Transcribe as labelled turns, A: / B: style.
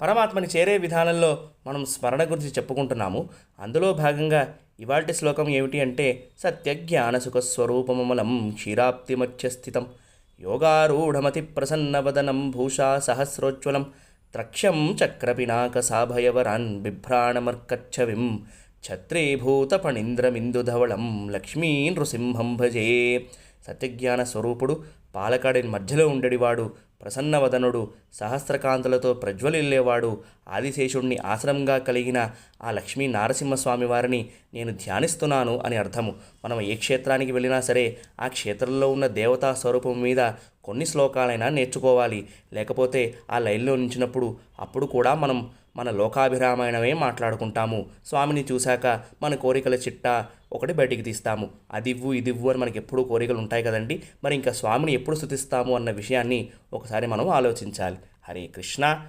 A: పరమాత్మని చేరే విధానంలో మనం స్మరణ గురించి చెప్పుకుంటున్నాము. అందులో భాగంగా ఇవాల్టి శ్లోకం ఏమిటి అంటే, సత్యజ్ఞానసుఖస్వరూపమమలం క్షీరాప్తిమధ్యస్థితం యోగారూఢమతి ప్రసన్నవదనం భూషా సహస్రోజ్వలం త్రక్ష్యం చక్రపినాకసాభయవరాన్ బిభ్రాణమర్కచ్చవిం ఛత్రీభూతపణీంద్రమిందుధవళం లక్ష్మీ నృసింహం భజే. సత్యజ్ఞాన స్వరూపుడు, పాలకాడి మధ్యలో ఉండేవాడు, ప్రసన్నవదనుడు, సహస్రకాంతులతో ప్రజ్వలిల్లేవాడు, ఆదిశేషుణ్ణి ఆశ్రమంగా కలిగిన ఆ లక్ష్మీ నారసింహస్వామి వారిని నేను ధ్యానిస్తున్నాను అని అర్థము. మనం ఏ క్షేత్రానికి వెళ్ళినా సరే ఆ క్షేత్రంలో ఉన్న దేవతా స్వరూపం మీద కొన్ని శ్లోకాలైనా నేర్చుకోవాలి. లేకపోతే ఆ లైన్లో నిలిచినప్పుడు అప్పుడు కూడా మనం మన లోకాభిరామాయణమే మాట్లాడుకుంటాము. స్వామిని చూశాక మన కోరికల చిట్టా ఒకటి బయటికి తీస్తాము. అదివ్వు ఇదివ్వు అని మనకి ఎప్పుడూ కోరికలు ఉంటాయి కదండి. మరి ఇంకా స్వామిని ఎప్పుడు స్తుతిస్తాము అన్న విషయాన్ని ఒకసారి మనం ఆలోచించాలి. హరే కృష్ణ.